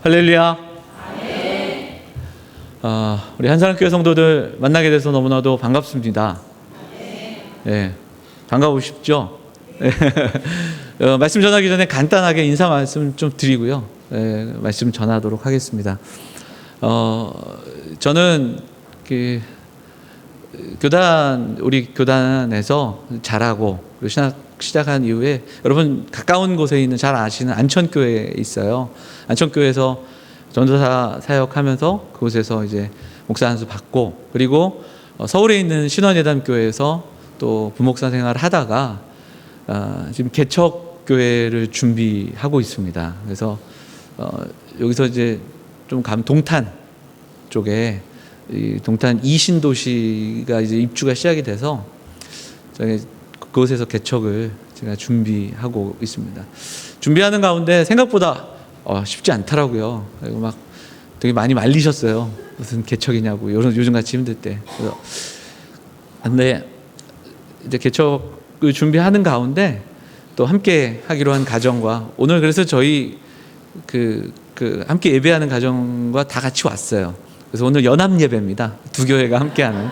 할렐루야. 우리 한사랑교회 성도들 만나게 돼서 너무나도 반갑습니다. 네, 반가우십죠? 말씀 전하기 전에 간단하게 인사 말씀 좀 드리고요. 말씀 전하도록 하겠습니다. 저는 우리 교단에서 자라고 그리고 신학 시작한 이후에 여러분 가까운 곳에 있는 잘 아시는 안천교회에 있어요. 안천교회에서 전도사 사역하면서 그곳에서 이제 목사 안수 받고, 그리고 서울에 있는 신원예담교회에서 또 부목사 생활을 하다가 지금 개척교회를 준비하고 있습니다. 그래서 여기서 이제 좀 동탄 쪽에 이 동탄 이신도시가 이제 입주가 시작이 돼서 그곳에서 개척을 제가 준비하고 있습니다. 준비하는 가운데 생각보다 쉽지 않더라고요. 그리고 막 되게 많이 말리셨어요. 무슨 개척이냐고, 요즘같이 힘들 때. 근데 이제 개척을 준비하는 가운데 또 함께 하기로 한 가정과, 오늘 그래서 저희 함께 예배하는 가정과 다 같이 왔어요. 그래서 오늘 연합 예배입니다. 두 교회가 함께하는.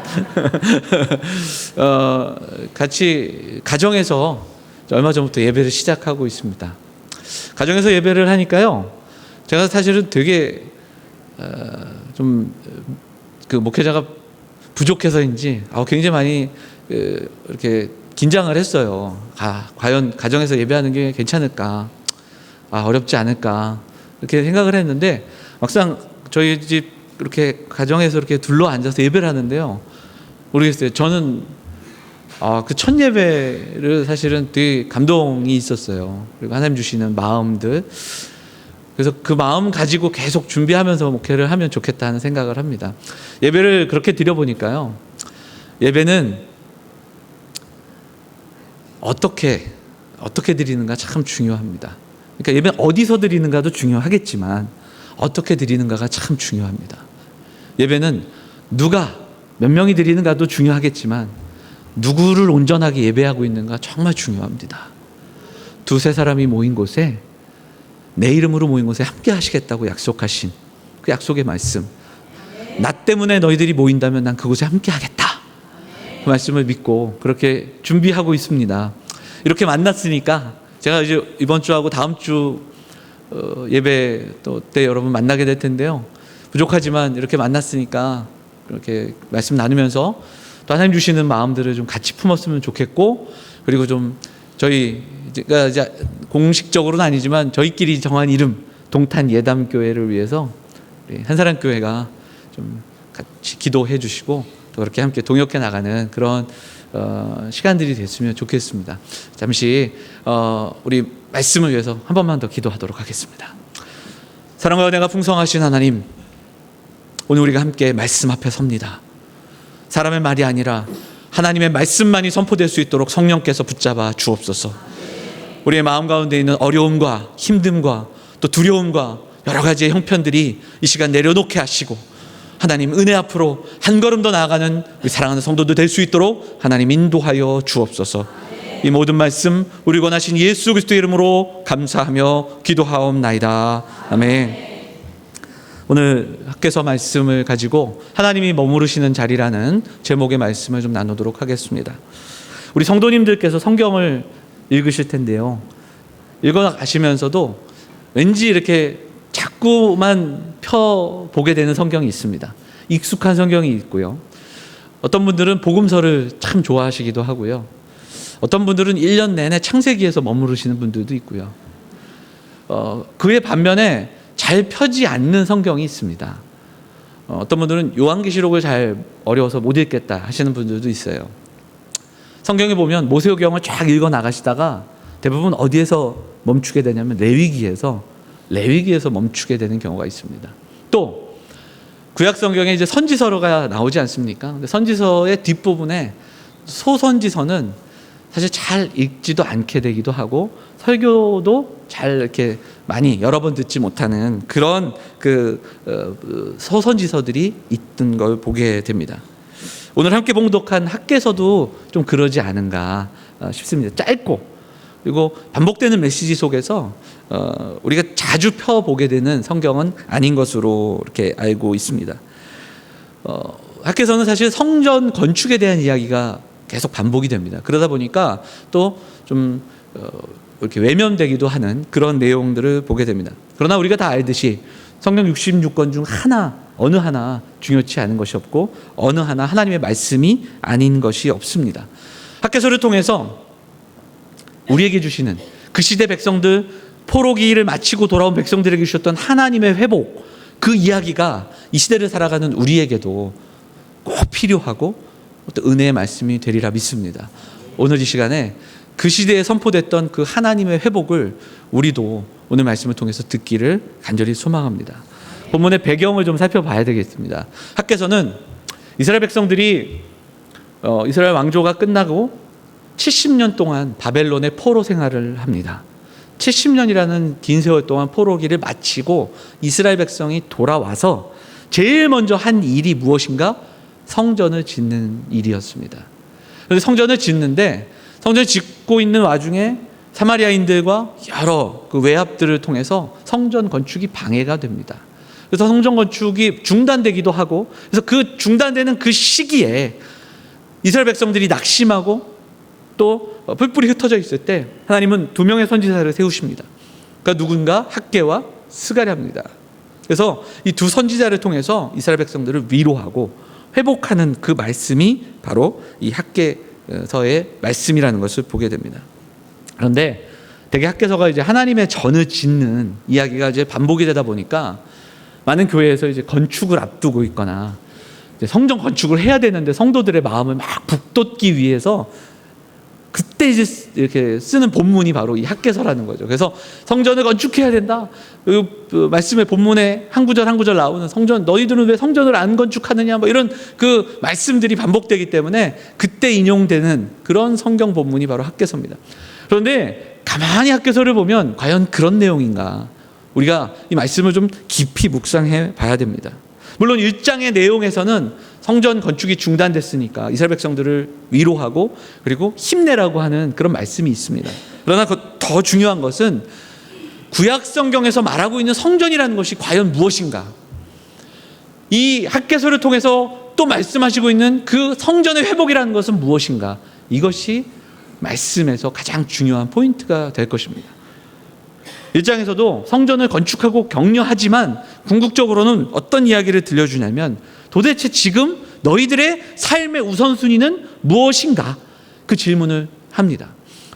같이 가정에서 얼마 전부터 예배를 시작하고 있습니다. 가정에서 예배를 하니까요, 제가 사실은 되게 목회자가 부족해서인지 굉장히 많이 이렇게 긴장을 했어요. 과연 가정에서 예배하는 게 괜찮을까? 어렵지 않을까? 이렇게 생각을 했는데, 막상 저희 집 이렇게 가정에서 이렇게 둘러 앉아서 예배를 하는데요, 모르겠어요. 저는 그 첫 예배를 사실은 되게 감동이 있었어요. 그리고 하나님 주시는 마음들, 그래서 그 마음 가지고 계속 준비하면서 목회를 하면 좋겠다 하는 생각을 합니다. 예배를 그렇게 드려보니까요, 예배는 어떻게 드리는가 참 중요합니다. 그러니까 예배는 어디서 드리는가도 중요하겠지만 어떻게 드리는가가 참 중요합니다. 예배는 몇 명이 드리는가도 중요하겠지만 누구를 온전하게 예배하고 있는가 정말 중요합니다. 두세 사람이 모인 곳에, 내 이름으로 모인 곳에 함께 하시겠다고 약속하신 그 약속의 말씀, 나 때문에 너희들이 모인다면 난 그곳에 함께 하겠다, 그 말씀을 믿고 그렇게 준비하고 있습니다. 이렇게 만났으니까 제가 이제 이번 주하고 다음 주 예배 때 여러분 만나게 될 텐데요, 부족하지만 이렇게 만났으니까 이렇게 말씀 나누면서 또 하나님 주시는 마음들을 좀 같이 품었으면 좋겠고, 그리고 좀 저희가 이제 공식적으로는 아니지만 저희끼리 정한 이름 동탄 예담교회를 위해서 우리 한사랑교회가 좀 같이 기도해 주시고 또 그렇게 함께 동역해 나가는 그런 시간들이 됐으면 좋겠습니다. 잠시 우리 말씀을 위해서 한 번만 더 기도하도록 하겠습니다. 사랑과 은혜가 풍성하신 하나님, 오늘 우리가 함께 말씀 앞에 섭니다. 사람의 말이 아니라 하나님의 말씀만이 선포될 수 있도록 성령께서 붙잡아 주옵소서. 우리의 마음 가운데 있는 어려움과 힘듦과 또 두려움과 여러 가지의 형편들이 이 시간 내려놓게 하시고, 하나님 은혜 앞으로 한 걸음 더 나아가는 우리 사랑하는 성도들 될 수 있도록 하나님 인도하여 주옵소서. 이 모든 말씀 우리 권하신 예수 그리스도의 이름으로 감사하며 기도하옵나이다. 아멘. 오늘 학개서 말씀을 가지고 하나님이 머무르시는 자리라는 제목의 말씀을 좀 나누도록 하겠습니다. 우리 성도님들께서 성경을 읽으실 텐데요, 읽어가시면서도 왠지 이렇게 자꾸만 펴보게 되는 성경이 있습니다. 익숙한 성경이 있고요, 어떤 분들은 복음서를 참 좋아하시기도 하고요, 어떤 분들은 1년 내내 창세기에서 머무르시는 분들도 있고요, 그의 반면에 잘 펴지 않는 성경이 있습니다. 어떤 분들은 요한계시록을 잘 어려워서 못 읽겠다 하시는 분들도 있어요. 성경에 보면 모세오경을 쫙 읽어 나가시다가 대부분 어디에서 멈추게 되냐면 레위기에서 멈추게 되는 경우가 있습니다. 또 구약 성경에 이제 선지서가 나오지 않습니까? 근데 선지서의 뒷부분에 소선지서는 사실 잘 읽지도 않게 되기도 하고, 설교도 잘 이렇게 많이 여러 번 듣지 못하는 그런 소선지서들이 있던 걸 보게 됩니다. 오늘 함께 봉독한 학개서도 좀 그러지 않은가 싶습니다. 짧고 그리고 반복되는 메시지 속에서 우리가 자주 펴보게 되는 성경은 아닌 것으로 이렇게 알고 있습니다. 학교에서는 사실 성전 건축에 대한 이야기가 계속 반복이 됩니다. 그러다 보니까 또 좀 이렇게 외면되기도 하는 그런 내용들을 보게 됩니다. 그러나 우리가 다 알듯이 성경 66권 중 어느 하나 중요치 않은 것이 없고 어느 하나 하나님의 말씀이 아닌 것이 없습니다. 학개서를 통해서 우리에게 주시는 그 시대 백성들, 포로기를 마치고 돌아온 백성들에게 주셨던 하나님의 회복, 그 이야기가 이 시대를 살아가는 우리에게도 꼭 필요하고 또 은혜의 말씀이 되리라 믿습니다. 오늘 이 시간에 그 시대에 선포됐던 그 하나님의 회복을 우리도 오늘 말씀을 통해서 듣기를 간절히 소망합니다. 본문의 배경을 좀 살펴봐야 되겠습니다. 학개서는 이스라엘 백성들이 이스라엘 왕조가 끝나고 70년 동안 바벨론의 포로 생활을 합니다. 70년이라는 긴 세월 동안 포로기를 마치고 이스라엘 백성이 돌아와서 제일 먼저 한 일이 무엇인가? 성전을 짓는 일이었습니다. 그래서 성전을 짓는데 성전을 짓고 있는 와중에 사마리아인들과 여러 그 외압들을 통해서 성전 건축이 방해가 됩니다. 그래서 성전 건축이 중단되기도 하고, 그래서 그 중단되는 그 시기에 이스라엘 백성들이 낙심하고 또 뿔뿔이 흩어져 있을 때 하나님은 2명의 선지자를 세우십니다. 그러니까 누군가 학개와 스가랴입니다. 그래서 이 두 선지자를 통해서 이스라엘 백성들을 위로하고 회복하는 그 말씀이 바로 이 학개서의 말씀이라는 것을 보게 됩니다. 그런데 대개 학개서가 이제 하나님의 전을 짓는 이야기가 이제 반복이 되다 보니까 많은 교회에서 이제 건축을 앞두고 있거나 이제 성전 건축을 해야 되는데 성도들의 마음을 막 북돋기 위해서 그때 이제 이렇게 쓰는 본문이 바로 이 학개서라는 거죠. 그래서 성전을 건축해야 된다. 그 말씀의 본문에 한 구절 한 구절 나오는 성전, 너희들은 왜 성전을 안 건축하느냐, 뭐 이런 그 말씀들이 반복되기 때문에 그때 인용되는 그런 성경 본문이 바로 학개서입니다. 그런데 가만히 학개서를 보면 과연 그런 내용인가? 우리가 이 말씀을 좀 깊이 묵상해 봐야 됩니다. 물론 1장의 내용에서는 성전 건축이 중단됐으니까 이스라엘 백성들을 위로하고 그리고 힘내라고 하는 그런 말씀이 있습니다. 그러나 더 중요한 것은 구약 성경에서 말하고 있는 성전이라는 것이 과연 무엇인가? 이 학개서를 통해서 또 말씀하시고 있는 그 성전의 회복이라는 것은 무엇인가? 이것이 말씀에서 가장 중요한 포인트가 될 것입니다. 1장에서도 성전을 건축하고 격려하지만 궁극적으로는 어떤 이야기를 들려주냐면 도대체 지금 너희들의 삶의 우선순위는 무엇인가? 그 질문을 합니다.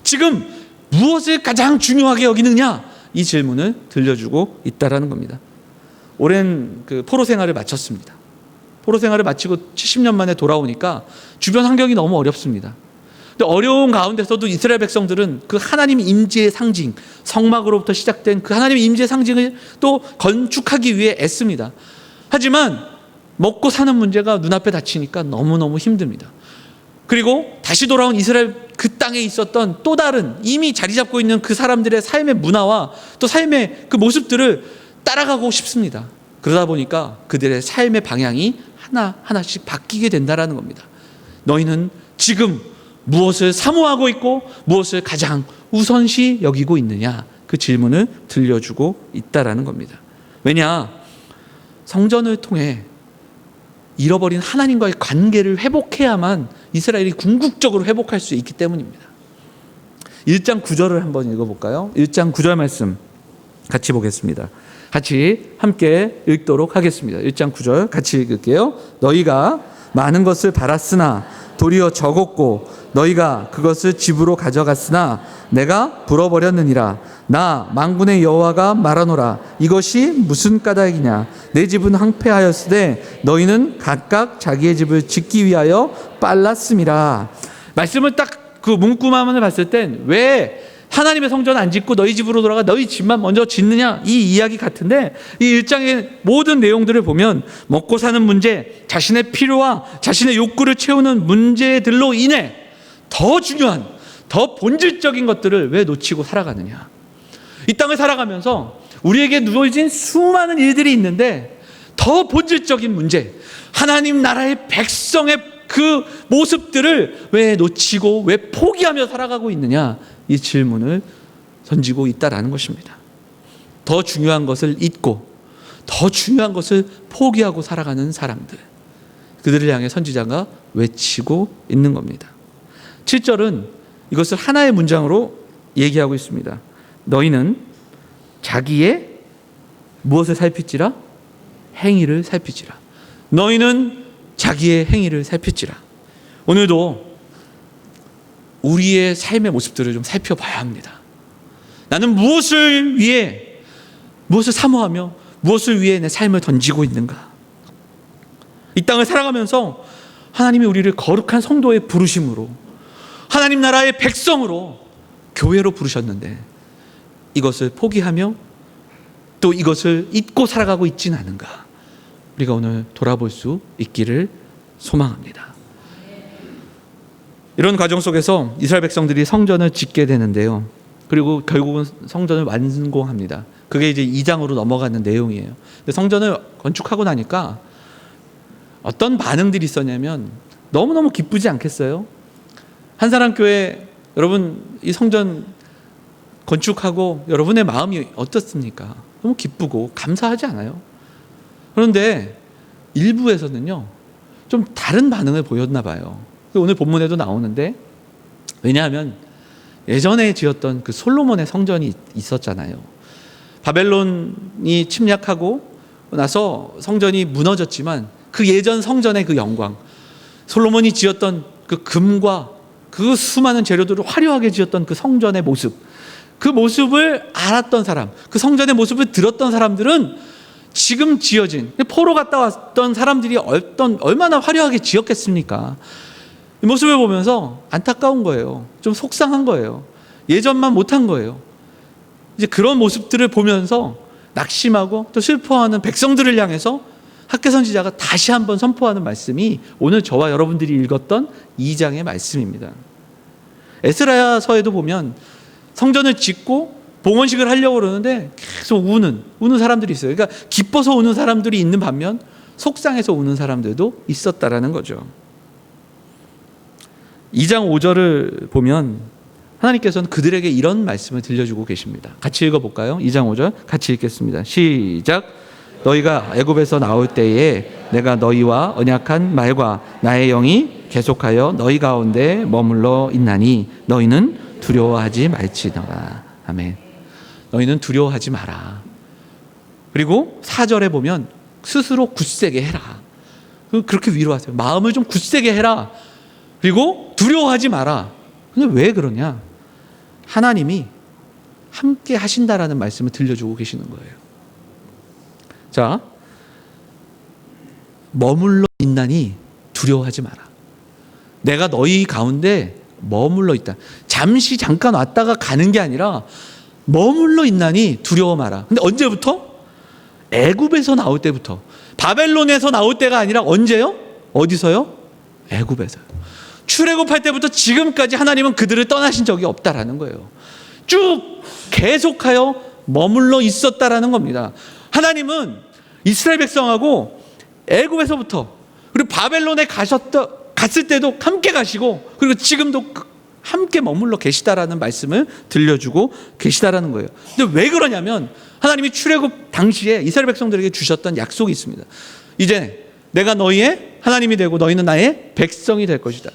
지금 무엇을 가장 중요하게 여기느냐? 이 질문을 들려주고 있다라는 겁니다. 오랜 그 포로 생활을 마쳤습니다. 포로 생활을 마치고 70년 만에 돌아오니까 주변 환경이 너무 어렵습니다. 근데 어려운 가운데서도 이스라엘 백성들은 그 하나님 임재의 상징, 성막으로부터 시작된 그 하나님의 임재의 상징을 또 건축하기 위해 애씁니다. 하지만 먹고 사는 문제가 눈앞에 닥치니까 너무너무 힘듭니다. 그리고 다시 돌아온 이스라엘 그 땅에 있었던 또 다른 이미 자리 잡고 있는 그 사람들의 삶의 문화와 또 삶의 그 모습들을 따라가고 싶습니다. 그러다 보니까 그들의 삶의 방향이 하나하나씩 바뀌게 된다는 겁니다. 너희는 지금 무엇을 사모하고 있고 무엇을 가장 우선시 여기고 있느냐, 그 질문을 들려주고 있다라는 겁니다. 왜냐? 성전을 통해 잃어버린 하나님과의 관계를 회복해야만 이스라엘이 궁극적으로 회복할 수 있기 때문입니다. 1장 9절을 한번 읽어볼까요? 1장 9절 말씀 같이 보겠습니다. 같이 함께 읽도록 하겠습니다. 1장 9절 같이 읽을게요. 너희가 많은 것을 바랐으나 도리어 적었고 너희가 그것을 집으로 가져갔으나 내가 불어버렸느니라. 나 만군의 여호와가 말하노라. 이것이 무슨 까닭이냐? 내 집은 황폐하였으되 너희는 각각 자기의 집을 짓기 위하여 빨랐음이라. 말씀을 딱 그 문구만을 봤을 땐 왜 하나님의 성전 안 짓고 너희 집으로 돌아가 너희 집만 먼저 짓느냐, 이 이야기 같은데 이 1장의 모든 내용들을 보면 먹고 사는 문제, 자신의 필요와 자신의 욕구를 채우는 문제들로 인해 더 중요한, 더 본질적인 것들을 왜 놓치고 살아가느냐. 이 땅을 살아가면서 우리에게 누워진 수많은 일들이 있는데 더 본질적인 문제, 하나님 나라의 백성의 그 모습들을 왜 놓치고 왜 포기하며 살아가고 있느냐, 이 질문을 던지고 있다라는 것입니다. 더 중요한 것을 잊고 더 중요한 것을 포기하고 살아가는 사람들, 그들을 향해 선지자가 외치고 있는 겁니다. 7절은 이것을 하나의 문장으로 얘기하고 있습니다. 너희는 자기의 무엇을 살필지라? 행위를 살필지라. 너희는 자기의 행위를 살필지라. 오늘도 우리의 삶의 모습들을 좀 살펴봐야 합니다. 나는 무엇을 위해, 무엇을 사모하며 무엇을 위해 내 삶을 던지고 있는가? 이 땅을 살아가면서 하나님이 우리를 거룩한 성도의 부르심으로, 하나님 나라의 백성으로, 교회로 부르셨는데 이것을 포기하며 또 이것을 잊고 살아가고 있지는 않은가? 우리가 오늘 돌아볼 수 있기를 소망합니다. 이런 과정 속에서 이스라엘 백성들이 성전을 짓게 되는데요. 그리고 결국은 성전을 완공합니다. 그게 이제 2장으로 넘어가는 내용이에요. 근데 성전을 건축하고 나니까 어떤 반응들이 있었냐면 너무너무 기쁘지 않겠어요? 한사랑교회 여러분, 이 성전 건축하고 여러분의 마음이 어떻습니까? 너무 기쁘고 감사하지 않아요? 그런데 일부에서는요, 좀 다른 반응을 보였나 봐요. 오늘 본문에도 나오는데, 왜냐하면 예전에 지었던 그 솔로몬의 성전이 있었잖아요. 바벨론이 침략하고 나서 성전이 무너졌지만 그 예전 성전의 그 영광, 솔로몬이 지었던 그 금과 그 수많은 재료들을 화려하게 지었던 그 성전의 모습, 그 모습을 알았던 사람, 그 성전의 모습을 들었던 사람들은 지금 지어진, 포로 갔다 왔던 사람들이 얼마나 화려하게 지었겠습니까? 이 모습을 보면서 안타까운 거예요. 좀 속상한 거예요. 예전만 못한 거예요. 이제 그런 모습들을 보면서 낙심하고 또 슬퍼하는 백성들을 향해서 학개 선지자가 다시 한번 선포하는 말씀이 오늘 저와 여러분들이 읽었던 2장의 말씀입니다. 에스라야서에도 보면 성전을 짓고 봉헌식을 하려고 그러는데 계속 우는 사람들이 있어요. 그러니까 기뻐서 우는 사람들이 있는 반면 속상해서 우는 사람들도 있었다라는 거죠. 2장 5절을 보면 하나님께서는 그들에게 이런 말씀을 들려주고 계십니다. 같이 읽어볼까요? 2장 5절 같이 읽겠습니다. 시작. 너희가 애굽에서 나올 때에 내가 너희와 언약한 말과 나의 영이 계속하여 너희 가운데 머물러 있나니 너희는 두려워하지 말지어다. 아멘. 너희는 두려워하지 마라. 그리고 4절에 보면 스스로 굳세게 해라. 그렇게 위로하세요. 마음을 좀 굳세게 해라. 그리고 두려워하지 마라. 근데 왜 그러냐? 하나님이 함께 하신다라는 말씀을 들려주고 계시는 거예요. 자, 머물러 있나니 두려워하지 마라. 내가 너희 가운데 머물러 있다. 잠깐 왔다가 가는 게 아니라 머물러 있나니 두려워 마라. 근데 언제부터? 애굽에서 나올 때부터. 바벨론에서 나올 때가 아니라 언제요? 어디서요? 애굽에서요. 출애굽할 때부터 지금까지 하나님은 그들을 떠나신 적이 없다라는 거예요. 쭉 계속하여 머물러 있었다라는 겁니다. 하나님은 이스라엘 백성하고 애굽에서부터 그리고 바벨론에 갔을 때도 함께 가시고 그리고 지금도 함께 머물러 계시다라는 말씀을 들려주고 계시다라는 거예요. 근데 왜 그러냐면 하나님이 출애굽 당시에 이스라엘 백성들에게 주셨던 약속이 있습니다. 이제 내가 너희의 하나님이 되고 너희는 나의 백성이 될 것이다.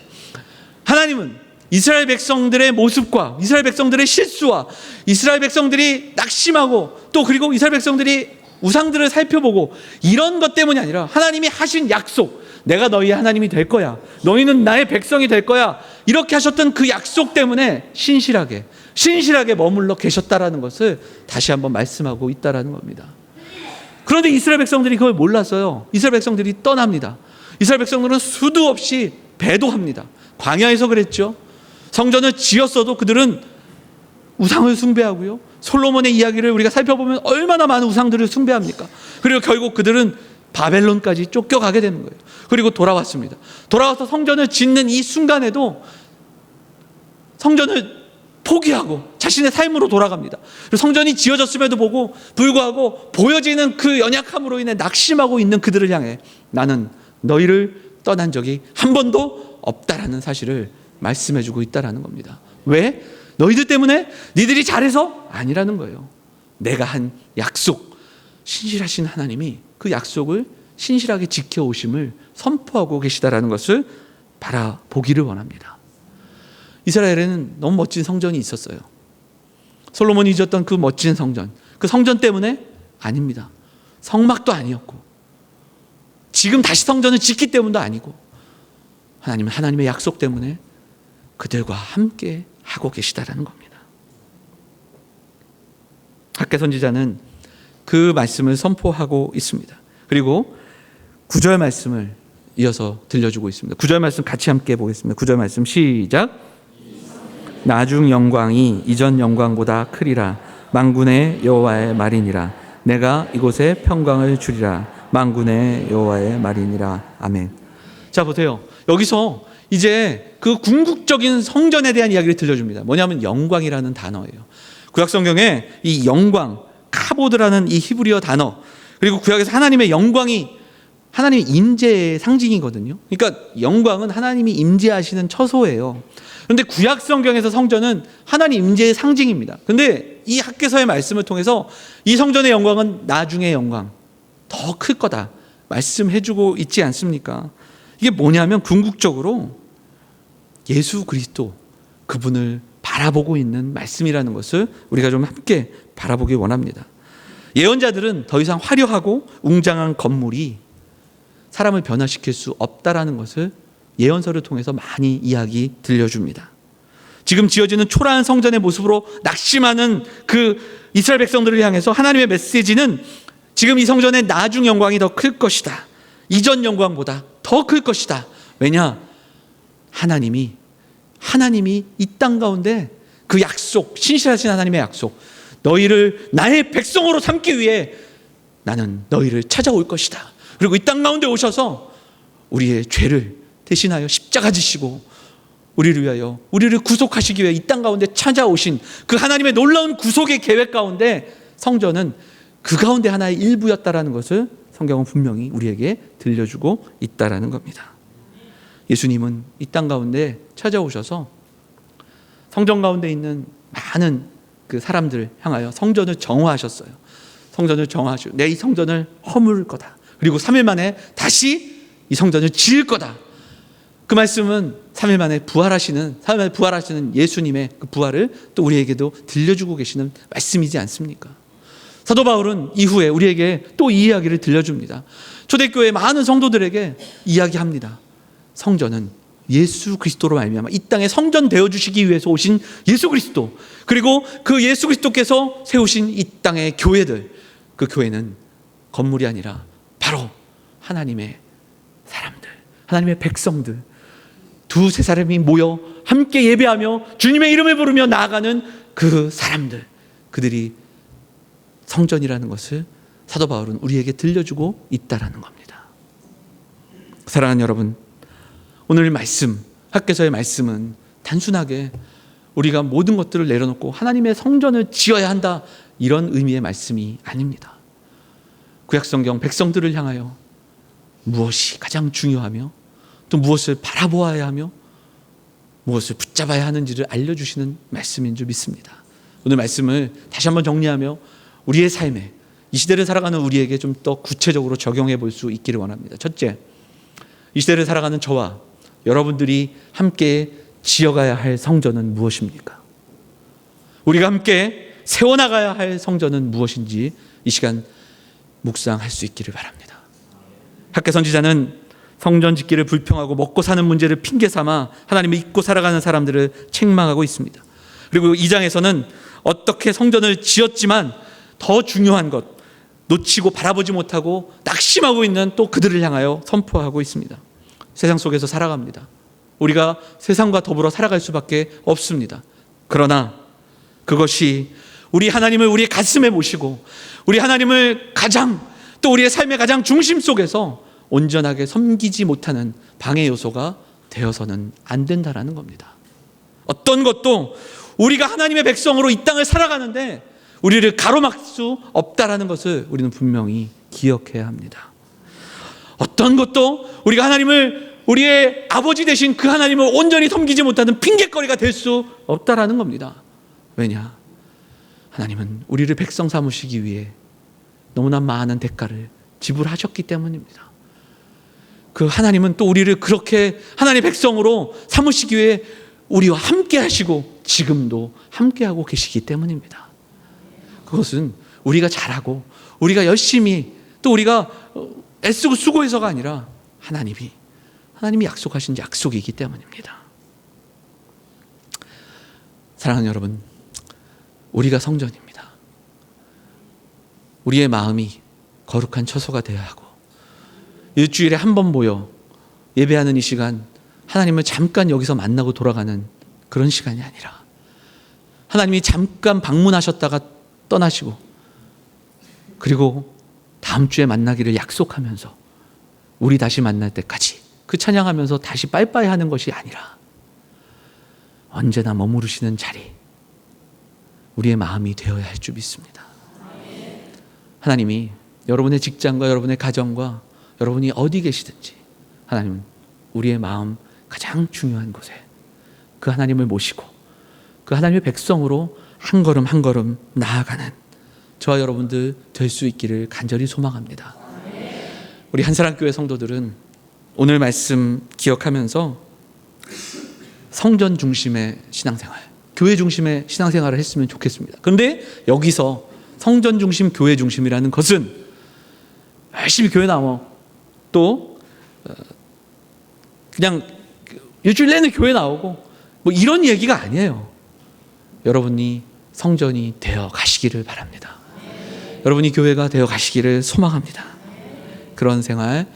하나님은 이스라엘 백성들의 모습과 이스라엘 백성들의 실수와 이스라엘 백성들이 낙심하고 또 그리고 이스라엘 백성들이 우상들을 살펴보고 이런 것 때문이 아니라 하나님이 하신 약속, 내가 너희의 하나님이 될 거야, 너희는 나의 백성이 될 거야, 이렇게 하셨던 그 약속 때문에 신실하게 머물러 계셨다라는 것을 다시 한번 말씀하고 있다라는 겁니다. 그런데 이스라엘 백성들이 그걸 몰랐어요. 이스라엘 백성들이 떠납니다. 이스라엘 백성들은 수도 없이 배도합니다. 광야에서 그랬죠. 성전을 지었어도 그들은 우상을 숭배하고요. 솔로몬의 이야기를 우리가 살펴보면 얼마나 많은 우상들을 숭배합니까? 그리고 결국 그들은 바벨론까지 쫓겨가게 되는 거예요. 그리고 돌아왔습니다. 돌아와서 성전을 짓는 이 순간에도 성전을 포기하고 자신의 삶으로 돌아갑니다. 그리고 성전이 지어졌음에도 불구하고 보여지는 그 연약함으로 인해 낙심하고 있는 그들을 향해 나는 너희를 떠난 적이 한 번도 없다라는 사실을 말씀해주고 있다라는 겁니다. 왜? 너희들 때문에? 니들이 잘해서? 아니라는 거예요. 내가 한 약속, 신실하신 하나님이 그 약속을 신실하게 지켜오심을 선포하고 계시다라는 것을 바라보기를 원합니다. 이스라엘에는 너무 멋진 성전이 있었어요. 솔로몬이 지었던 그 멋진 성전, 그 성전 때문에? 아닙니다. 성막도 아니었고, 지금 다시 성전을 짓기 때문도 아니고, 하나님은 하나님의 약속 때문에 그들과 함께 하고 계시다라는 겁니다. 학개 선지자는 그 말씀을 선포하고 있습니다. 그리고 9절 말씀을 이어서 들려주고 있습니다. 9절 말씀 같이 함께 보겠습니다. 9절 말씀 시작. 나중 영광이 이전 영광보다 크리라. 만군의 여호와의 말이니라. 내가 이곳에 평강을 주리라. 만군의 여호와의 말이니라. 아멘. 자, 보세요. 여기서 이제 그 궁극적인 성전에 대한 이야기를 들려줍니다. 뭐냐면 영광이라는 단어예요. 구약 성경에 이 영광, 카보드라는 이 히브리어 단어, 그리고 구약에서 하나님의 영광이 하나님의 임재의 상징이거든요. 그러니까 영광은 하나님이 임재하시는 처소예요. 그런데 구약 성경에서 성전은 하나님 임재의 상징입니다. 그런데 이 학개서의 말씀을 통해서 이 성전의 영광은 나중의 영광, 더 클 거다 말씀해주고 있지 않습니까? 이게 뭐냐면 궁극적으로 예수 그리스도, 그분을 바라보고 있는 말씀이라는 것을 우리가 좀 함께 바라보기 원합니다. 예언자들은 더 이상 화려하고 웅장한 건물이 사람을 변화시킬 수 없다라는 것을 예언서를 통해서 많이 이야기 들려줍니다. 지금 지어지는 초라한 성전의 모습으로 낙심하는 그 이스라엘 백성들을 향해서 하나님의 메시지는 지금 이 성전의 나중 영광이 더 클 것이다. 이전 영광보다 더 클 것이다. 왜냐? 하나님이 이 땅 가운데 그 약속, 신실하신 하나님의 약속, 너희를 나의 백성으로 삼기 위해 나는 너희를 찾아올 것이다. 그리고 이 땅 가운데 오셔서 우리의 죄를 대신하여 십자가 지시고 우리를 위하여, 우리를 구속하시기 위해 이 땅 가운데 찾아오신 그 하나님의 놀라운 구속의 계획 가운데 성전은 그 가운데 하나의 일부였다라는 것을 성경은 분명히 우리에게 들려주고 있다라는 겁니다. 예수님은 이 땅 가운데 찾아오셔서 성전 가운데 있는 많은 그 사람들을 향하여 성전을 정화하셨어요. 성전을 정화하시고 내 이 성전을 허물 거다. 그리고 3일 만에 다시 이 성전을 지을 거다. 그 말씀은 3일 만에 부활하시는 예수님의 그 부활을 또 우리에게도 들려주고 계시는 말씀이지 않습니까? 사도 바울은 이후에 우리에게 또 이 이야기를 들려줍니다. 초대교회 많은 성도들에게 이야기합니다. 성전은 예수 그리스도로 말미암아 이 땅에 성전 되어 주시기 위해서 오신 예수 그리스도, 그리고 그 예수 그리스도께서 세우신 이 땅의 교회들, 그 교회는 건물이 아니라 바로 하나님의 사람들, 하나님의 백성들, 두세 사람이 모여 함께 예배하며 주님의 이름을 부르며 나아가는 그 사람들, 그들이 성전이라는 것을 사도 바울은 우리에게 들려주고 있다라는 겁니다. 사랑하는 여러분, 오늘 말씀, 학개서의 말씀은 단순하게 우리가 모든 것들을 내려놓고 하나님의 성전을 지어야 한다, 이런 의미의 말씀이 아닙니다. 구약성경 백성들을 향하여 무엇이 가장 중요하며 또 무엇을 바라보아야 하며 무엇을 붙잡아야 하는지를 알려주시는 말씀인 줄 믿습니다. 오늘 말씀을 다시 한번 정리하며 우리의 삶에, 이 시대를 살아가는 우리에게 좀 더 구체적으로 적용해 볼 수 있기를 원합니다. 첫째, 이 시대를 살아가는 저와 여러분들이 함께 지어가야 할 성전은 무엇입니까? 우리가 함께 세워나가야 할 성전은 무엇인지 이 시간 묵상할 수 있기를 바랍니다. 학개 선지자는 성전 짓기를 불평하고 먹고 사는 문제를 핑계 삼아 하나님을 잊고 살아가는 사람들을 책망하고 있습니다. 그리고 2장에서는 어떻게 성전을 지었지만 더 중요한 것, 놓치고 바라보지 못하고 낙심하고 있는 또 그들을 향하여 선포하고 있습니다. 세상 속에서 살아갑니다. 우리가 세상과 더불어 살아갈 수밖에 없습니다. 그러나 그것이 우리 하나님을 우리의 가슴에 모시고 우리 하나님을 또 우리의 삶의 가장 중심 속에서 온전하게 섬기지 못하는 방해 요소가 되어서는 안 된다라는 겁니다. 어떤 것도 우리가 하나님의 백성으로 이 땅을 살아가는데 우리를 가로막을 수 없다라는 것을 우리는 분명히 기억해야 합니다. 어떤 것도 우리가 우리의 아버지 되신 그 하나님을 온전히 섬기지 못하는 핑계거리가 될 수 없다라는 겁니다. 왜냐? 하나님은 우리를 백성 삼으시기 위해 너무나 많은 대가를 지불하셨기 때문입니다. 그 하나님은 또 우리를 그렇게 하나님의 백성으로 삼으시기 위해 우리와 함께 하시고 지금도 함께 하고 계시기 때문입니다. 그것은 우리가 잘하고 우리가 열심히 또 우리가 애쓰고 수고해서가 아니라 하나님이 약속하신 약속이기 때문입니다. 사랑하는 여러분, 우리가 성전입니다. 우리의 마음이 거룩한 처소가 되어야 하고 일주일에 한 번 모여 예배하는 이 시간, 하나님을 잠깐 여기서 만나고 돌아가는 그런 시간이 아니라 하나님이 잠깐 방문하셨다가 떠나시고 그리고 다음 주에 만나기를 약속하면서 우리 다시 만날 때까지 그 찬양하면서 다시 빠이빠이 하는 것이 아니라 언제나 머무르시는 자리, 우리의 마음이 되어야 할 줄 믿습니다. 하나님이 여러분의 직장과 여러분의 가정과 여러분이 어디 계시든지 하나님은 우리의 마음 가장 중요한 곳에 그 하나님을 모시고 그 하나님의 백성으로 한 걸음 한 걸음 나아가는 저와 여러분들 될 수 있기를 간절히 소망합니다. 우리 한사랑교회 성도들은 오늘 말씀 기억하면서 성전 중심의 신앙생활, 교회 중심의 신앙생활을 했으면 좋겠습니다. 그런데 여기서 성전 중심, 교회 중심이라는 것은 열심히 교회 나와 또 그냥 일주일 내내 교회 나오고 뭐 이런 얘기가 아니에요. 여러분이 성전이 되어 가시기를 바랍니다. 여러분이 교회가 되어 가시기를 소망합니다. 그런 생활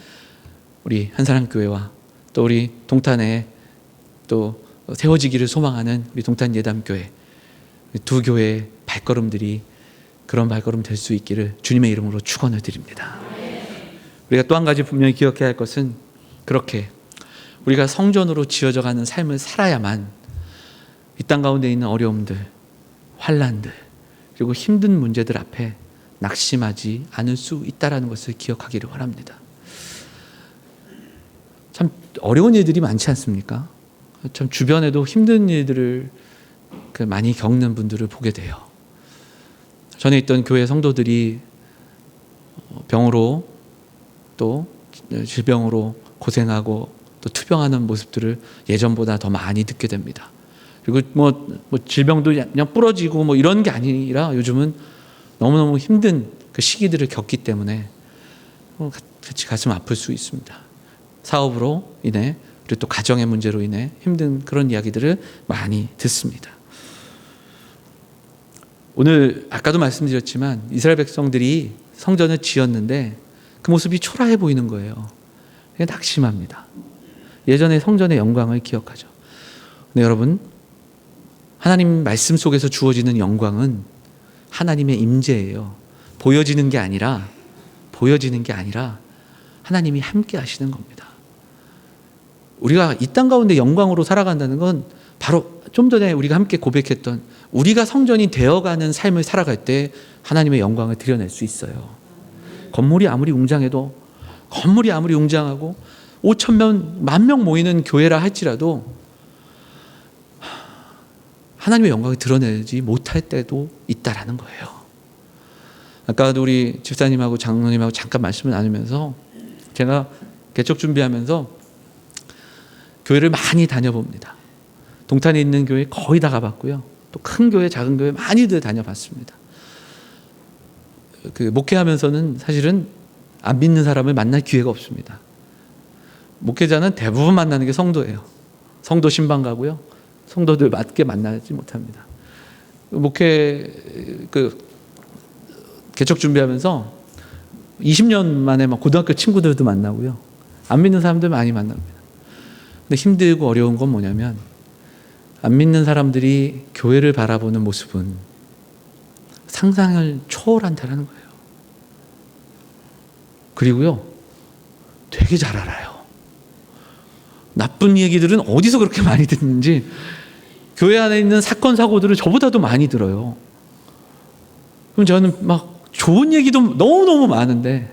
우리 한사랑교회와 또 우리 동탄에 또 세워지기를 소망하는 우리 동탄 예담교회 두 교회의 발걸음들이 그런 발걸음 될 수 있기를 주님의 이름으로 축원을 드립니다. 우리가 또 한 가지 분명히 기억해야 할 것은 그렇게 우리가 성전으로 지어져 가는 삶을 살아야만 이 땅 가운데 있는 어려움들, 환난들 그리고 힘든 문제들 앞에 낙심하지 않을 수 있다는 것을 기억하기를 바랍니다. 참 어려운 일들이 많지 않습니까? 참 주변에도 힘든 일들을 많이 겪는 분들을 보게 돼요. 전에 있던 교회 성도들이 병으로 또 질병으로 고생하고 또 투병하는 모습들을 예전보다 더 많이 듣게 됩니다. 그리고 뭐 질병도 그냥 부러지고 뭐 이런 게 아니라 요즘은 너무너무 힘든 그 시기들을 겪기 때문에 같이 가슴 아플 수 있습니다. 사업으로 인해 그리고 또 가정의 문제로 인해 힘든 그런 이야기들을 많이 듣습니다. 오늘 아까도 말씀드렸지만 이스라엘 백성들이 성전을 지었는데 그 모습이 초라해 보이는 거예요. 낙심합니다. 예전에 성전의 영광을 기억하죠. 근데 여러분, 하나님 말씀 속에서 주어지는 영광은 하나님의 임재예요. 보여지는 게 아니라 하나님이 함께 하시는 겁니다. 우리가 이 땅 가운데 영광으로 살아간다는 건 바로 좀 전에 우리가 함께 고백했던 우리가 성전이 되어가는 삶을 살아갈 때 하나님의 영광을 드러낼 수 있어요. 건물이 아무리 웅장하고 5,000명, 10,000명 모이는 교회라 할지라도 하나님의 영광을 드러내지 못할 때도 있다라는 거예요. 아까도 우리 집사님하고 장로님하고 잠깐 말씀을 나누면서 제가 개척 준비하면서 교회를 많이 다녀봅니다. 동탄에 있는 교회 거의 다 가봤고요. 또 큰 교회, 작은 교회 많이들 다녀봤습니다. 목회하면서는 사실은 안 믿는 사람을 만날 기회가 없습니다. 목회자는 대부분 만나는 게 성도예요. 성도 신방 가고요. 성도들 맞게 만나지 못합니다. 개척 준비하면서 20년 만에 막 고등학교 친구들도 만나고요. 안 믿는 사람들 많이 만납니다. 근데 힘들고 어려운 건 뭐냐면 안 믿는 사람들이 교회를 바라보는 모습은 상상을 초월한다는 거예요. 그리고요, 되게 잘 알아요. 나쁜 얘기들은 어디서 그렇게 많이 듣는지 교회 안에 있는 사건 사고들을 저보다도 많이 들어요. 그럼 저는 막 좋은 얘기도 너무너무 많은데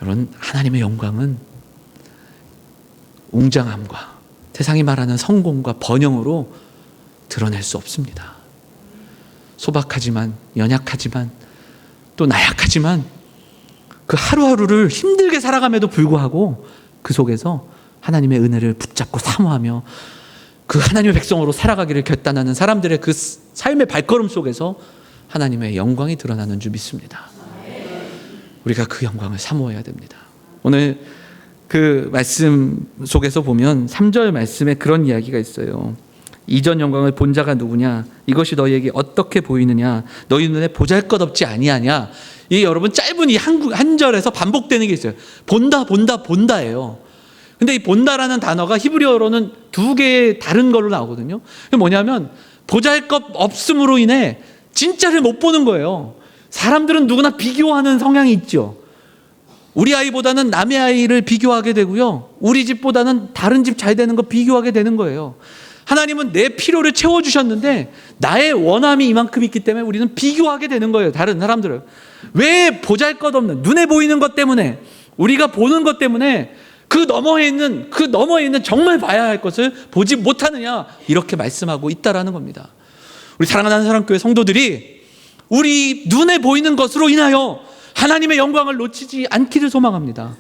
여러분, 하나님의 영광은 웅장함과 세상이 말하는 성공과 번영으로 드러낼 수 없습니다. 소박하지만, 연약하지만, 또 나약하지만 그 하루하루를 힘들게 살아감에도 불구하고 그 속에서 하나님의 은혜를 붙잡고 사모하며 그 하나님의 백성으로 살아가기를 결단하는 사람들의 그 삶의 발걸음 속에서 하나님의 영광이 드러나는 줄 믿습니다. 우리가 그 영광을 사모해야 됩니다. 오늘 그 말씀 속에서 보면 3절 말씀에 그런 이야기가 있어요. 이전 영광을 본 자가 누구냐? 이것이 너희에게 어떻게 보이느냐? 너희 눈에 보잘것없지 아니하냐? 이 여러분 짧은 이 한 절에서 반복되는 게 있어요. 본다, 본다, 본다예요. 근데 이 본다라는 단어가 히브리어로는 두 개의 다른 걸로 나오거든요. 그게 뭐냐면 보잘것 없음으로 인해 진짜를 못 보는 거예요. 사람들은 누구나 비교하는 성향이 있죠. 우리 아이보다는 남의 아이를 비교하게 되고요. 우리 집보다는 다른 집 잘 되는 거 비교하게 되는 거예요. 하나님은 내 필요를 채워주셨는데 나의 원함이 이만큼 있기 때문에 우리는 비교하게 되는 거예요. 다른 사람들을. 왜 보잘것없는 눈에 보이는 것 때문에, 우리가 보는 것 때문에 그 너머에 있는 정말 봐야 할 것을 보지 못하느냐, 이렇게 말씀하고 있다라는 겁니다. 우리 사랑하는 사랑교회 성도들이 우리 눈에 보이는 것으로 인하여 하나님의 영광을 놓치지 않기를 소망합니다.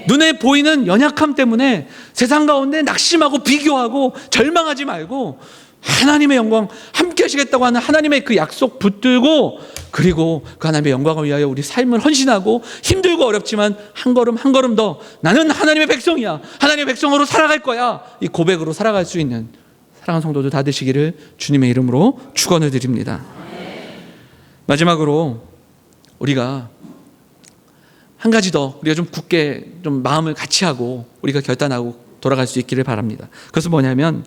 눈에 보이는 연약함 때문에 세상 가운데 낙심하고 비교하고 절망하지 말고 하나님의 영광 함께 하시겠다고 하는 하나님의 그 약속 붙들고, 그리고 그 하나님의 영광을 위하여 우리 삶을 헌신하고 힘들고 어렵지만 한 걸음 한 걸음 더 나는 하나님의 백성이야, 하나님의 백성으로 살아갈 거야, 이 고백으로 살아갈 수 있는 사랑하는 성도들 다 되시기를 주님의 이름으로 축원을 드립니다. 마지막으로 우리가 한 가지 더 우리가 좀 굳게 좀 마음을 같이 하고 우리가 결단하고 돌아갈 수 있기를 바랍니다. 그것은 뭐냐면,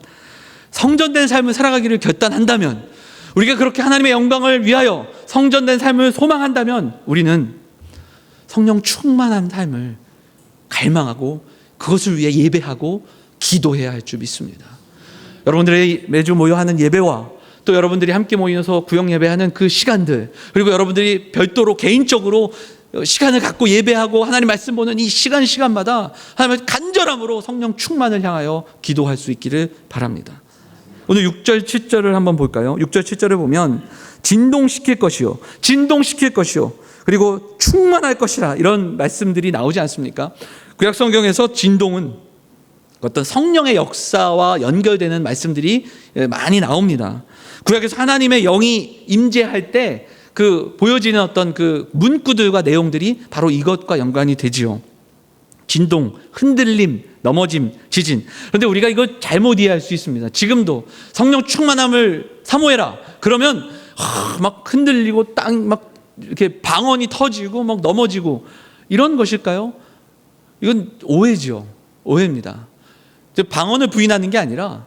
성전된 삶을 살아가기를 결단한다면, 우리가 그렇게 하나님의 영광을 위하여 성전된 삶을 소망한다면 우리는 성령 충만한 삶을 갈망하고 그것을 위해 예배하고 기도해야 할 줄 믿습니다. 여러분들의 매주 모여하는 예배와 또 여러분들이 함께 모여서 구역 예배하는 그 시간들, 그리고 여러분들이 별도로 개인적으로 시간을 갖고 예배하고 하나님 말씀 보는 이 시간마다 하나님의 간절함으로 성령 충만을 향하여 기도할 수 있기를 바랍니다. 오늘 6절 7절을 한번 볼까요? 6절 7절을 보면 진동시킬 것이요 그리고 충만할 것이라, 이런 말씀들이 나오지 않습니까? 구약 성경에서 진동은 어떤 성령의 역사와 연결되는 말씀들이 많이 나옵니다. 구약에서 하나님의 영이 임재할 때 그 보여지는 어떤 그 문구들과 내용들이 바로 이것과 연관이 되지요. 진동, 흔들림, 넘어짐, 지진. 그런데 우리가 이걸 잘못 이해할 수 있습니다. 지금도 성령 충만함을 사모해라 그러면 막 흔들리고 땅 막 이렇게 방언이 터지고 막 넘어지고 이런 것일까요? 이건 오해죠. 오해입니다. 방언을 부인하는 게 아니라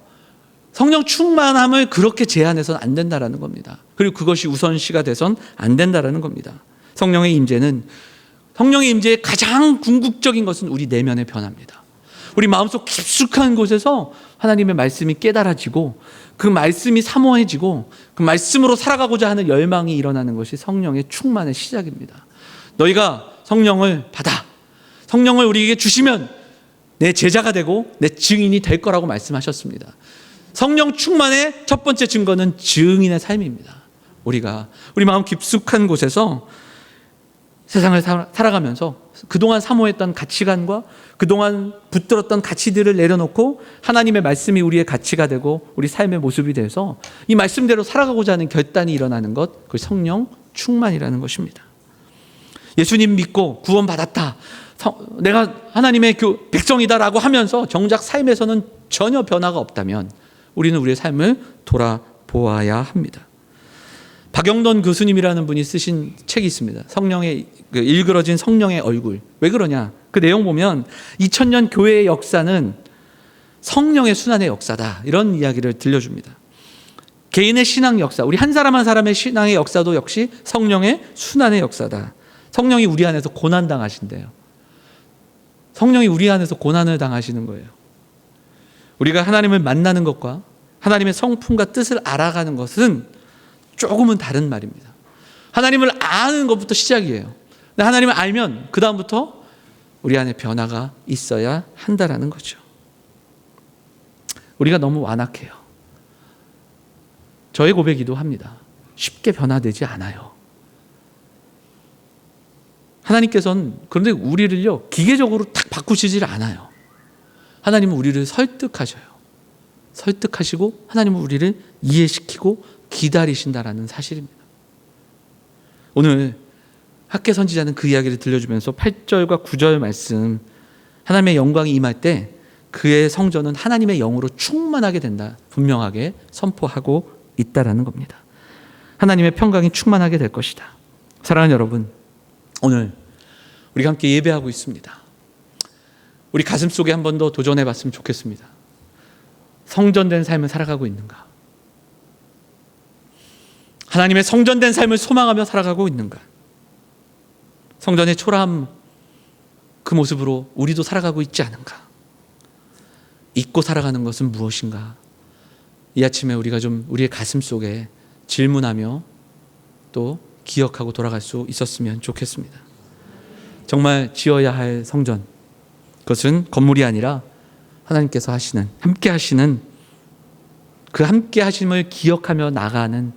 성령 충만함을 그렇게 제한해서는 안 된다라는 겁니다. 그리고 그것이 우선시가 돼선 안 된다라는 겁니다. 성령의 임재의 가장 궁극적인 것은 우리 내면의 변화입니다. 우리 마음속 깊숙한 곳에서 하나님의 말씀이 깨달아지고 그 말씀이 사모해지고 그 말씀으로 살아가고자 하는 열망이 일어나는 것이 성령의 충만의 시작입니다. 너희가 성령을 받아, 성령을 우리에게 주시면 내 제자가 되고 내 증인이 될 거라고 말씀하셨습니다. 성령 충만의 첫 번째 증거는 증인의 삶입니다. 우리 마음 깊숙한 곳에서 세상을 살아가면서 그동안 사모했던 가치관과 그동안 붙들었던 가치들을 내려놓고 하나님의 말씀이 우리의 가치가 되고 우리 삶의 모습이 돼서 이 말씀대로 살아가고자 하는 결단이 일어나는 것, 그 성령 충만이라는 것입니다. 예수님 믿고 구원받았다, 내가 하나님의 백성이다라고 하면서 정작 삶에서는 전혀 변화가 없다면 우리는 우리의 삶을 돌아보아야 합니다. 박영돈 교수님이라는 분이 쓰신 책이 있습니다. 성령의 일그러진 성령의 얼굴. 왜 그러냐? 그 내용 보면 2000년 교회의 역사는 성령의 순환의 역사다, 이런 이야기를 들려줍니다. 개인의 신앙 역사, 우리 한 사람 한 사람의 신앙의 역사도 역시 성령의 순환의 역사다. 성령이 우리 안에서 고난 당하신대요. 성령이 우리 안에서 고난을 당하시는 거예요. 우리가 하나님을 만나는 것과 하나님의 성품과 뜻을 알아가는 것은 조금은 다른 말입니다. 하나님을 아는 것부터 시작이에요. 근데 하나님을 알면 그 다음부터 우리 안에 변화가 있어야 한다라는 거죠. 우리가 너무 완악해요. 저의 고백이기도 합니다. 쉽게 변화되지 않아요. 하나님께서는 그런데 우리를요 기계적으로 탁 바꾸시질 않아요. 하나님은 우리를 설득하셔요. 설득하시고 하나님은 우리를 이해시키고 기다리신다라는 사실입니다. 오늘 학개 선지자는 그 이야기를 들려주면서 8절과 9절 말씀, 하나님의 영광이 임할 때 그의 성전은 하나님의 영으로 충만하게 된다, 분명하게 선포하고 있다라는 겁니다. 하나님의 평강이 충만하게 될 것이다. 사랑하는 여러분, 오늘 우리가 함께 예배하고 있습니다. 우리 가슴 속에 한 번 더 도전해 봤으면 좋겠습니다. 성전된 삶을 살아가고 있는가? 하나님의 성전된 삶을 소망하며 살아가고 있는가? 성전의 초라함, 그 모습으로 우리도 살아가고 있지 않은가? 잊고 살아가는 것은 무엇인가? 이 아침에 우리가 좀 우리의 가슴 속에 질문하며 또 기억하고 돌아갈 수 있었으면 좋겠습니다. 정말 지어야 할 성전, 그것은 건물이 아니라 하나님께서 하시는, 함께 하시는, 그 함께 하심을 기억하며 나가는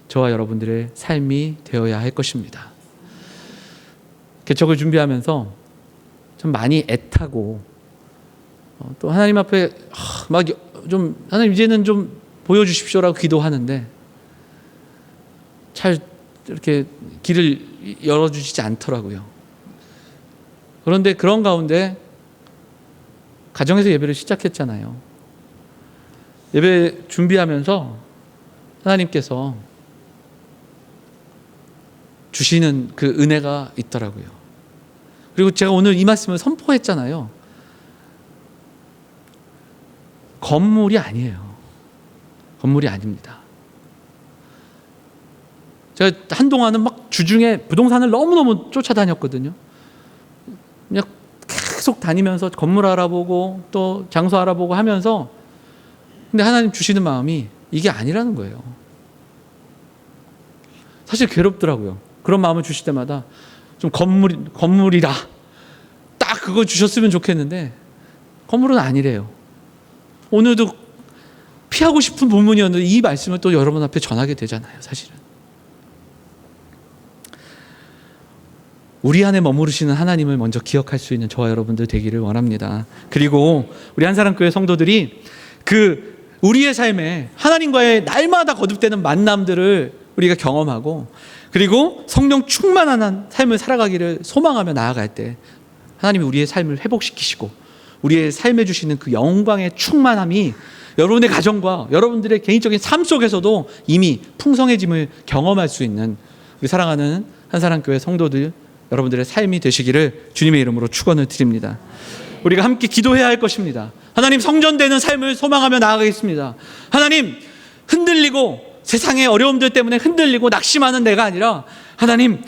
저와 여러분들의 삶이 되어야 할 것입니다. 개척을 준비하면서 좀 많이 애타고 또 하나님 앞에 막 좀 하나님 이제는 좀 보여주십시오라고 기도하는데 잘 이렇게 길을 열어주시지 않더라고요. 그런데 그런 가운데 가정에서 예배를 시작했잖아요. 예배 준비하면서 하나님께서 주시는 그 은혜가 있더라고요. 그리고 제가 오늘 이 말씀을 선포했잖아요. 건물이 아니에요. 건물이 아닙니다. 제가 한동안은 막 주중에 부동산을 너무너무 쫓아다녔거든요. 그냥 계속 다니면서 건물 알아보고 또 장소 알아보고 하면서, 근데 하나님 주시는 마음이 이게 아니라는 거예요. 사실 괴롭더라고요. 그런 마음을 주실 때마다 좀 건물이라 딱 그거 주셨으면 좋겠는데 건물은 아니래요. 오늘도 피하고 싶은 본문이었는데 이 말씀을 또 여러분 앞에 전하게 되잖아요. 사실은 우리 안에 머무르시는 하나님을 먼저 기억할 수 있는 저와 여러분들 되기를 원합니다. 그리고 우리 한사랑교회 성도들이 그 우리의 삶에 하나님과의 날마다 거듭되는 만남들을 우리가 경험하고, 그리고 성령 충만한 삶을 살아가기를 소망하며 나아갈 때 하나님이 우리의 삶을 회복시키시고 우리의 삶에 주시는 그 영광의 충만함이 여러분의 가정과 여러분들의 개인적인 삶 속에서도 이미 풍성해짐을 경험할 수 있는 우리 사랑하는 한사랑교회 성도들 여러분들의 삶이 되시기를 주님의 이름으로 축원을 드립니다. 우리가 함께 기도해야 할 것입니다. 하나님, 성전되는 삶을 소망하며 나아가겠습니다. 하나님, 흔들리고 세상의 어려움들 때문에 흔들리고 낙심하는 내가 아니라, 하나님,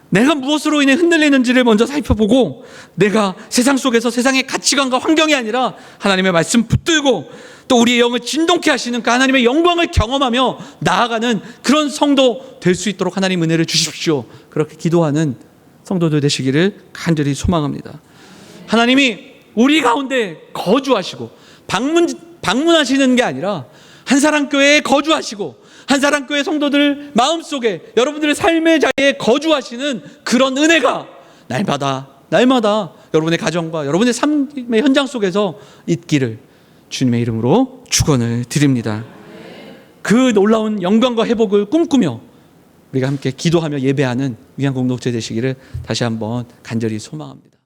내가 무엇으로 인해 흔들리는지를 먼저 살펴보고 내가 세상 속에서 세상의 가치관과 환경이 아니라 하나님의 말씀 붙들고 또 우리의 영을 진동케 하시는 그 하나님의 영광을 경험하며 나아가는 그런 성도 될 수 있도록 하나님 은혜를 주십시오. 그렇게 기도하는 성도들 되시기를 간절히 소망합니다. 하나님이 우리 가운데 거주하시고 방문하시는 게 아니라 한사랑교회에 거주하시고 한사랑교회 성도들 마음속에 여러분들의 삶의 자리에 거주하시는 그런 은혜가 날마다 여러분의 가정과 여러분의 삶의 현장 속에서 있기를 주님의 이름으로 축원을 드립니다. 그 놀라운 영광과 회복을 꿈꾸며 우리가 함께 기도하며 예배하는 위한 공동체 되시기를 다시 한번 간절히 소망합니다.